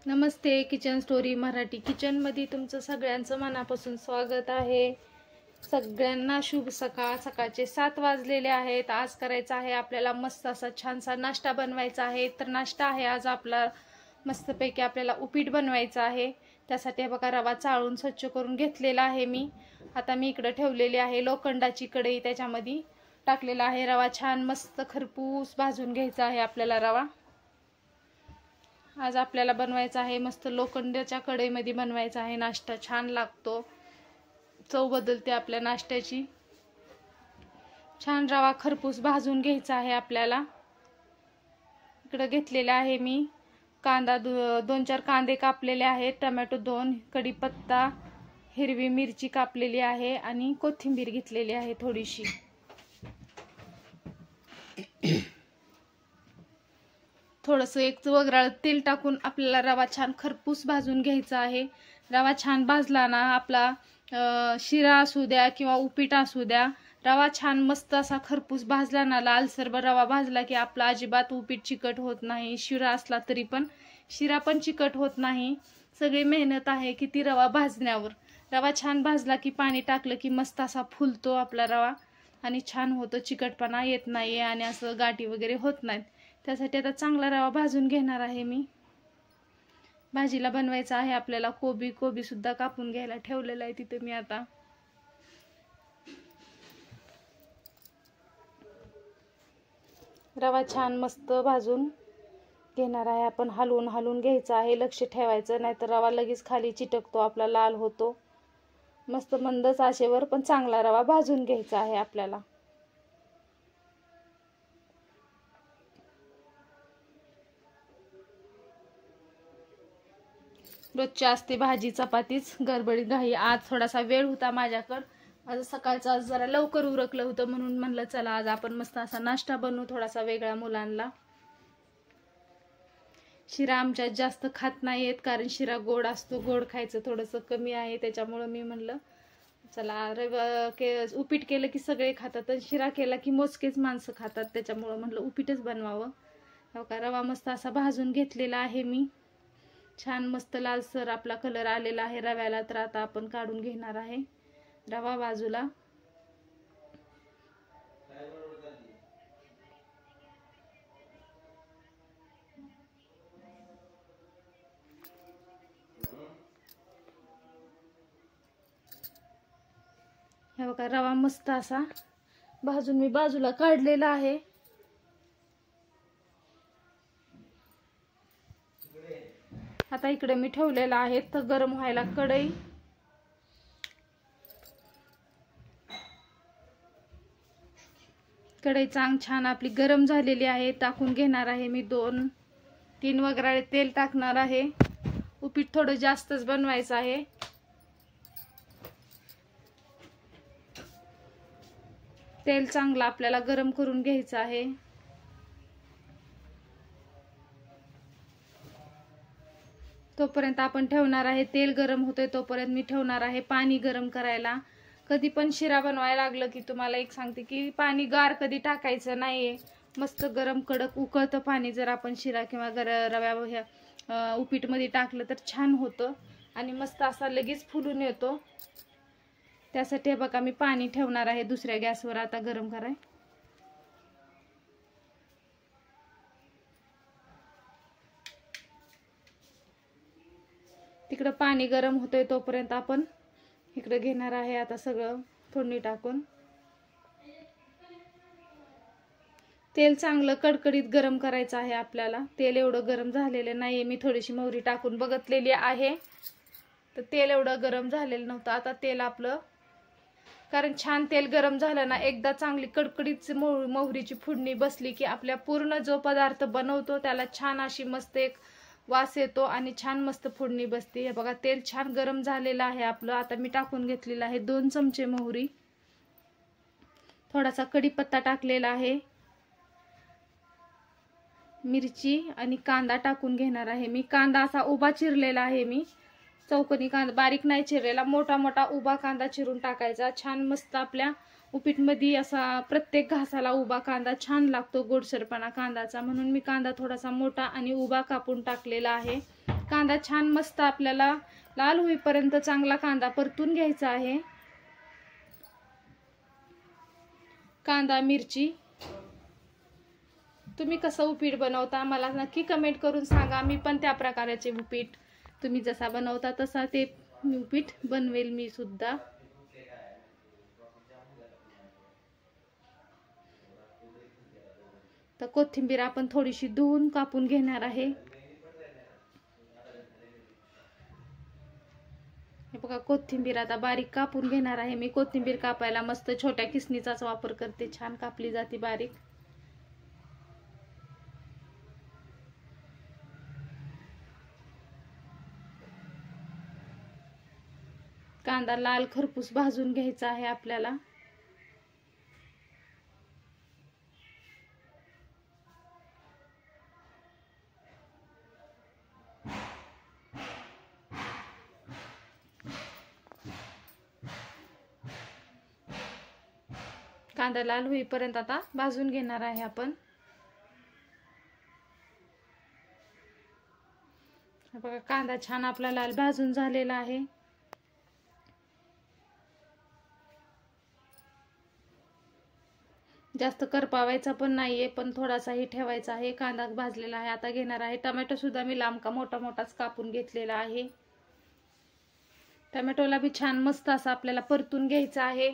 नमस्ते, kitchen story Marathi किचनमध्ये तुमचं सगळ्यांचं मनापासून स्वागत आहे। सगळ्यांना शुभ सकाळ। सकाळचे 7 वाजलेले आहेत। आज करायचा आहे आपल्याला मस्त असा छानसा नाश्ता बनवायचा आहे। तर नाश्ता आहे आज आपला मस्तपैकी आपल्याला उपीट बनवायचं आहे। त्यासाठी बघा रवा चाळून स्वच्छ करून घेतलेला आहे मी। आता मी इकडे ठेवलेली आहे लोखंडाची कढई, त्याच्यामध्ये टाकलेला आहे रवा। छान मस्त खरपूस भाजून घ्यायचा आहे आपल्याला रवा। आज आपल्याला बनवायचा आहे मस्त लोखंडाच्या कढईमध्ये बनवायचा आहे नाश्ता। छान लागतो, चव बदलते आपल्या नाश्त्याची। छान रवा खरपूस भाजून घ्यायचा आहे आपल्याला। इकडे घेतलेला आहे मी कांदा, 2-4 कांदे कापलेले आहेत, टोमॅटो 2, कढीपत्ता, हिरवी मिरची कापलेली आहे आणि कोथिंबीर घेतलेली आहे थोडीशी। थोडंसं एक वगराळ तेल टाकून आपल्याला रवा छान खरपूस भाजून घ्यायचा आहे। रवा छान भाजला ना आपला शिरा असू द्या किंवा उपीट असू द्या, रवा छान मस्त असा खरपूस भाजला ना, लालसर रवा भाजला की आपला अजिबात उपीट चिकट होत नाही। शिरा असला तरी पण शिरा पण चिकट होत नाही। सगळी मेहनत आहे की ती रवा भाजण्यावर। रवा छान भाजला की पाणी टाकलं की मस्त असा फुलतो आपला रवा आणि छान होतो, चिकटपणा येत नाही आणि असं गाठी वगैरे होत नाहीत। त्यासाठी आता चांगला रवा भाजून घेणार आहे मी। भाजीला बनवायचा आहे आपल्याला कोबी सुद्धा कापून घ्यायला ठेवलेला आहे तिथे मी। आता रवा छान मस्त भाजून घेणार आहे आपण। हलवून घ्यायचा आहे, लक्ष ठेवायचं नाहीतर रवा लगेच खाली चिटकतो आपला, लाल होतो। मस्त मंद आचेवर पण चांगला रवा भाजून घ्यायचा आहे आपल्याला। रोजची असते भाजी चपातीच, गडबडी घाई। आज थोडासा वेळ होता माझ्याकडं, आज सकाळचं आज जरा लवकर उरकलं होतं म्हणून म्हणलं चला आज आपण मस्त असा नाश्ता बनवू थोडासा वेगळा मुलांना। शिरा आमच्यात जास्त खात नाहीत कारण शिरा गोड असतो, गोड खायचं थोडंसं कमी आहे। त्याच्यामुळे मी म्हणलं चला उपीट केलं की सगळे खातात आणि शिरा केला की मोजकेच माणसं खातात, त्याच्यामुळे म्हणलं उपीटच बनवावं। बघा रवा मस्त असा भाजून घेतलेला आहे मी। छान मस्त लालसर आपला कलर आलेला आहे रव्याला। तर आता आपण काढून घेणार आहे रवा बाजूला। हे बघा रवा मस्त असा भाजून मी बाजूला काढलेला आहे। आता इकडे मी ठेवलेला आहे तर गरम व्हायला कढई। कढई छान आपली गरम झालेली आहे। टाकून घेणार आहे मी 2-3 वगराळे तेल टाकणार आहे। उपीट थोडं जास्तच बनवायचं आहे। तेल चांगलं आपल्याला गरम करून घ्यायचं आहे। तोपर्यंत आपण ठेवणार आहे तेल गरम होतंय तोपर्यंत मी ठेवणार आहे पाणी गरम करायला। कधी पण शिरा बनवायला लागलं की तुम्हाला एक सांगते की पाणी गार कधी टाकायचं नाहीये। मस्त गरम कडक उकळतं पाणी जर आपण शिरा किंवा रव्या उपीट मध्ये टाकलं तर छान होतं आणि मस्त असा लगेच फुलून येतो। त्यासाठी बघा मी पाणी ठेवणार आहे दुसऱ्या गॅसवर आता गरम कराय। तिकडे पाणी गरम होतंय तोपर्यंत आपण इकडे घेणार आहे आता सगळं फोडणी टाकून। तेल चांगलं कडकडीत गरम करायचं आहे आपल्याला। तेल एवढं गरम झालेलं नाहीये, मी थोडीशी मोहरी टाकून बघितलेली आहे तर तेल एवढं गरम झालेलं नव्हतं। आता तेल आपलं, कारण छान तेल गरम झालं ना, एकदा चांगली कडकडीत मोहरीची फोडणी बसली की आपल्या पूर्ण जो पदार्थ बनवतो त्याला छान अशी मस्त एक वास येतो आणि छान मस्त फोडणी बसते। हे बघा तेल छान गरम झालेलं आहे आपलं। आता मी टाकून घेतलेला आहे 2 चमचे मोहरी, थोडासा कढीपत्ता टाकलेला आहे, मिरची आणि कांदा टाकून घेणार आहे मी। कांदा असा उभा चिरलेला आहे मी, चौकोनी कांदा, बारीक नाही चिरलेला, मोठा मोठा उभा कांदा चिरून टाकायचा। छान मस्त आपल्या उपीटमध्ये असा प्रत्येक घासाला उभा कांदा छान लागतो, गोडसरपणा कांदाचा, म्हणून मी कांदा थोडासा मोठा आणि उभा कापून टाकलेला आहे। कांदा छान मस्त आपल्याला लाल होईपर्यंत चांगला कांदा परतून घ्यायचा आहे. कांदा मिरची. तुम्ही कसं उपीट बनवता मला नक्की कमेंट करून सांगा. मी पण त्या प्रकाराचे उपीट तुम्ही जसा बनवता तसा ते उपीट बनवेल मी सुद्धा. तर कोथिंबीर आपण थोडीशी धुवून कापून घेणार आहे. हे बघा कोथिंबीर आता बारीक कापून घेणार आहे मी. कोथिंबीर कापायला मस्त छोट्या किसणीचाच वापर करते, छान कापली जाते बारीक. कांदा लाल खरपूस भाजून घ्यायचा आहे आपल्याला. कांदा लाल होईपर्यंत आता भाजून घेणार आहे आपण. बघा कांदा छान आपला लाल भाजून झालेला आहे. जास्त करपावायचा पण नाहीये, पण थोडासाही ठेवायचा आहे. कांदा भाजलेला आहे. आता घेणार आहे टोमॅटो सुद्धा मी लांब का मोठाच कापून घेतलेला आहे. टोमॅटोला बी छान मस्त असं आपल्याला परतून घ्यायचं आहे.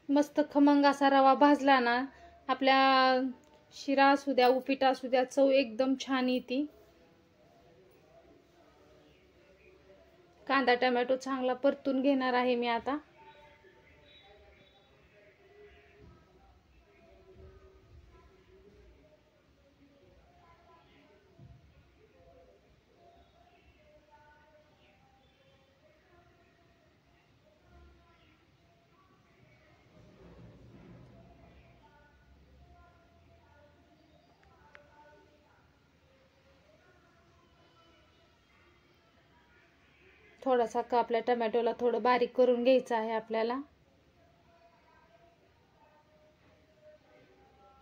मस्त खमंग असा रवा भाजला ना, आपल्या शिरा असू द्या उपीट असू द्या चव एकदम छान येते. कांदा टोमॅटो चांगला परतून घेणार आहे मी आता. थोडासा आपल्या टोमॅटोला थोडं बारीक करून घ्यायचं आहे आपल्याला.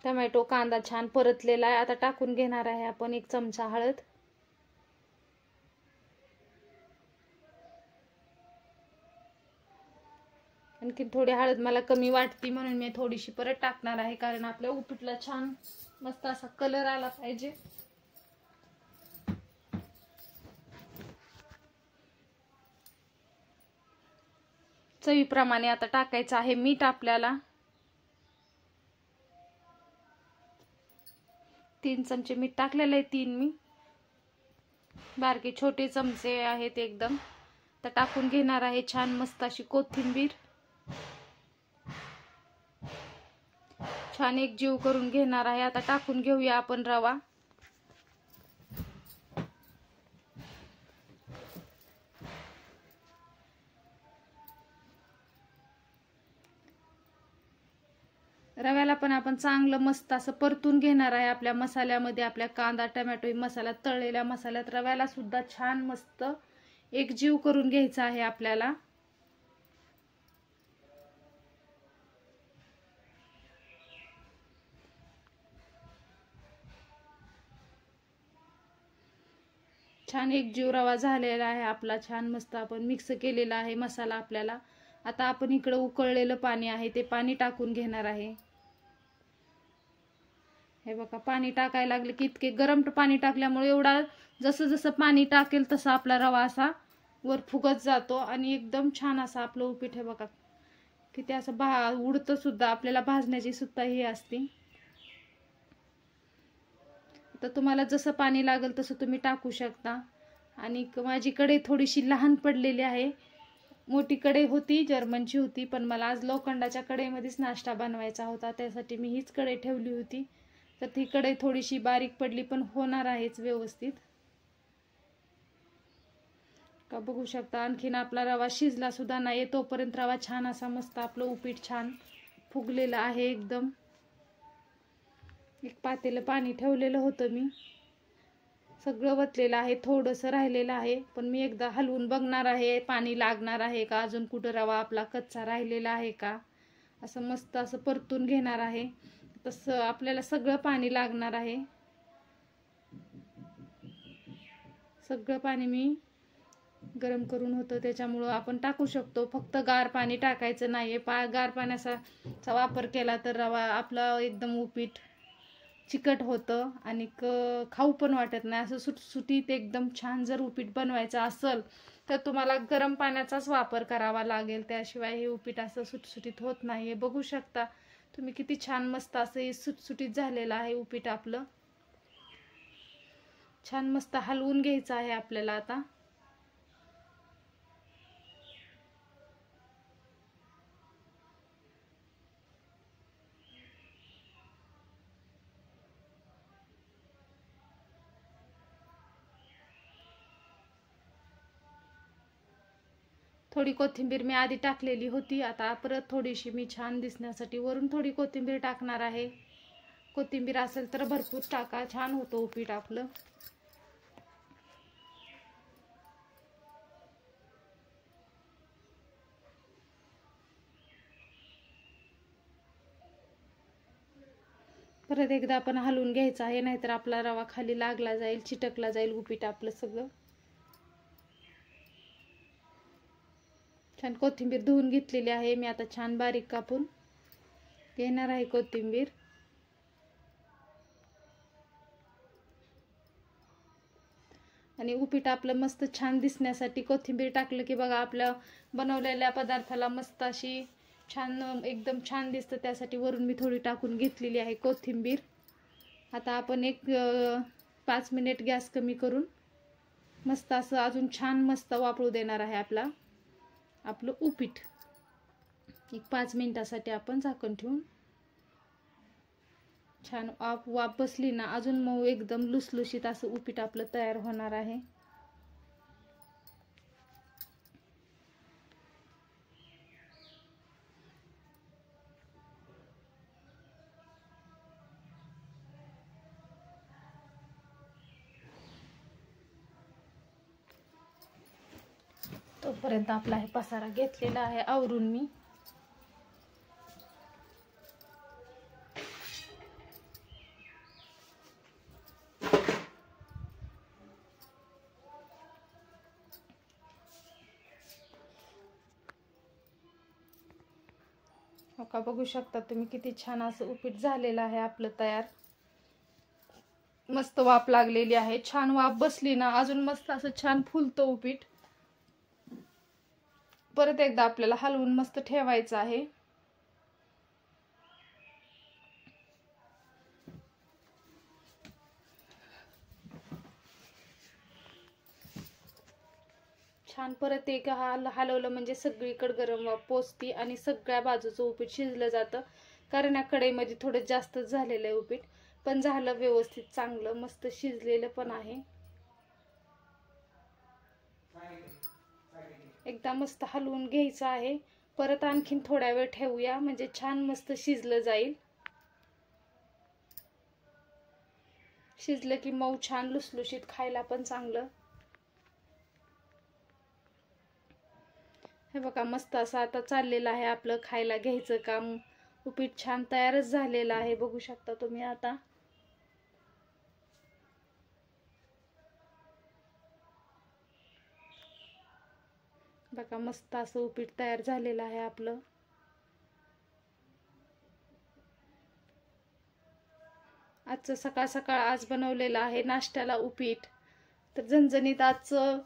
टोमॅटो कांदा छान परतलेला आहे. आता टाकून घेणार आहे आपण 1 चमचा हळद. आणखी थोडी हळद मला कमी वाटती म्हणून मी थोडीशी परत टाकणार आहे, कारण आपल्या उपीटला छान मस्त असा कलर आला पाहिजे. चवीप्रमाणे आता टाकायचं आहे मीठ आपल्याला. 3 चमचे मीठ टाकलेलं आहे. 3 मी बारके छोटे चमचे आहेत एकदम. तर टाकून घेणार आहे छान मस्त अशी कोथिंबीर. छान एक जीव करून घेणार आहे. आता टाकून घेऊया आपण रवा. रव्याला पण आपण चांगलं मस्त असं परतून घेणार आहे आपल्या मसाल्यामध्ये. आपल्या कांदा टोमॅटो मसाला तळलेल्या मसाल्यात रव्याला सुद्धा छान मस्त एक जीव करून घ्यायचा आहे आपल्याला. छान एक जीव रवा झालेला आहे आपला. छान मस्त आपण मिक्स केलेला आहे मसाला आपल्याला. आता आपण इकडे उकळलेलं पाणी आहे ते पाणी टाकून घेणार आहे. हे बघा पाणी टाकायला लागले की इतके गरम पाणी टाकल्यामुळे एवढा जसं जसं पाणी टाकेल तसा आपला रवा असा वर फुगत जातो आणि एकदम छान असा आपलं उपीट. हे बघा किती असं उडतं सुद्धा. आपल्याला भाजण्याची सुद्धा ही असते. तर तुम्हाला जसं पाणी लागेल तसं तुम्ही टाकू शकता. आणि माझी कढई थोडीशी लहान पडलेली आहे. मोठी कढई होती, जर्मनची होती, पण मला आज लोखंडाच्या कढईमध्येच नाश्ता बनवायचा होता, त्यासाठी मी हीच कढई ठेवली होती. तर ती कढई थोडीशी बारीक पडली, पण होणार आहेच व्यवस्थित. का बघू शकता आणखीन आपला रवा शिजला सुद्धा नाही, तोपर्यंत रवा छान असा मस्त आपलं उपीट छान फुगलेलं आहे एकदम. एक पातेलं पाणी ठेवलेलं होतं मी. सगळं वतलेलं आहे, थोडंसं राहिलेलं आहे, पण मी एकदा हलवून बघणार आहे पाणी लागणार आहे का, अजून कुठं रवा आपला कच्चा राहिलेला आहे का, असं मस्त असं परतून घेणार आहे. तसं आपल्याला सगळं पाणी लागणार आहे. सगळं पाणी मी गरम करून होतं त्याच्यामुळं आपण टाकू शकतो, फक्त गार पाणी टाकायचं नाही. गार पाण्याचा वापर केला तर रवा आपला एकदम उपीट चिकट होतं आणि खाऊ पण वाटत नाही. असं सुटसुटीत एकदम छान जर उपीट बनवायचं असेल तर तुम्हाला गरम पाण्याचाच वापर करावा लागेल, त्याशिवाय हे उपीट असं सुटसुटीत होत नाही. हे बघू शकता तुम्ही किती छान मस्त असं हे सुटसुटीत झालेलं आहे उपीट आपलं. छान मस्त हलवून घ्यायचं आहे आपल्याला आता. थोडी कोथिंबीर मी आधी टाकलेली होती, आता परत थोडीशी मी छान दिसण्यासाठी वरून थोडी कोथिंबीर टाकणार आहे. कोथिंबीर असेल तर भरपूर टाका, छान होतं उपीट आपलं. परत एकदा आपण हलवून घ्यायचं आहे, नाहीतर आपला रवा खाली लागला जाईल, चिटकला जाईल उपीट आपलं सगळं. छान कोथिंबीर धुवून घेतलेली आहे मी, आता छान बारीक कापून घेणार आहे कोथिंबीर. आणि उपीट आपलं मस्त छान दिसण्यासाठी कोथिंबीर टाकलं की बघा आपल्या बनवलेल्या पदार्थाला मस्त अशी छान एकदम छान दिसतं, त्यासाठी वरून मी थोडी टाकून घेतलेली आहे कोथिंबीर. आता आपण 5 मिनिट गॅस कमी करून मस्त असं अजून छान मस्त वापरू देणार आहे आपलं उपीट. 5 मिनिटासाठी आपण झाकण ठेवून छान वाफ बसली ना, अजून मऊ एकदम लुसलुशीत असं उपीट आपलं तयार होणार आहे. तोपर्यंत आपला हे पसारा घेतलेला आहे आवरून मी. का बघू शकता तुम्ही किती छान असं उपीट झालेलं आहे आपलं तयार. मस्त वाफ लागलेली आहे, छान वाफ बसली ना अजून मस्त असं छान फुलतं उपीट. परत एकदा आपल्याला हलवून मस्त ठेवायचं आहे. छान परत एक हलवलं म्हणजे सगळीकडे गरम वाफ पोचती आणि सगळ्या बाजूचं उपीट शिजलं जातं. कारण या कढईमध्ये थोडं जास्त झालेलं आहे उपीट, पण झालं व्यवस्थित, चांगलं मस्त शिजलेलं पण आहे. एकदा मस्त हलवून घ्यायचं आहे. परत आणखीन थोड्या वेळ ठेवूया म्हणजे छान मस्त शिजलं जाईल. शिजलं की मऊ छान लुसलुशीत, खायला पण चांगलं. हे बघा मस्त असं आता चाललेलं आहे आपलं खायला घ्यायचं काम. उपीट छान तयारच झालेलं आहे, बघू शकता तुम्ही आता. बघा मस्त असं उपीट तयार झालेलं आहे आपलं. आजचं सकाळ सकाळ आज बनवलेलं आहे नाश्त्याला उपीट. तर झणझणीत आजचं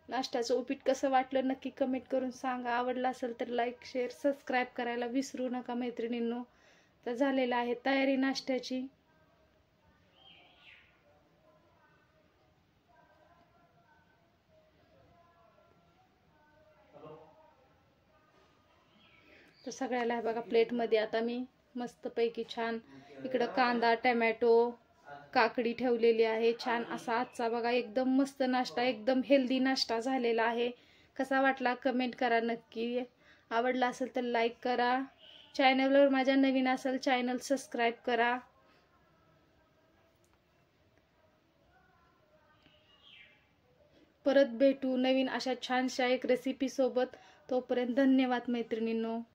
नाश्त्याचं उपीट कसं वाटलं नक्की कमेंट करून सांगा. आवडलं असेल तर लाईक शेअर सबस्क्राईब करायला विसरू नका मैत्रिणींनो. तर झालेलं आहे तयारी नाश्त्याची. तर सगळ्याला आहे बघा प्लेटमध्ये आता मी मस्तपैकी छान इकडं कांदा टमॅटो काकडी ठेवलेली आहे. छान असा आजचा बघा एकदम मस्त नाश्ता, एकदम हेल्दी नाश्ता झालेला आहे. कसा वाटला कमेंट करा नक्की. आवडला असेल तर लाईक करा. चॅनलवर माझ्या नवीन असेल चॅनल सबस्क्राईब करा. परत भेटू नवीन अशा छानशा एक रेसिपी सोबत. तोपर्यंत धन्यवाद मैत्रिणींनो.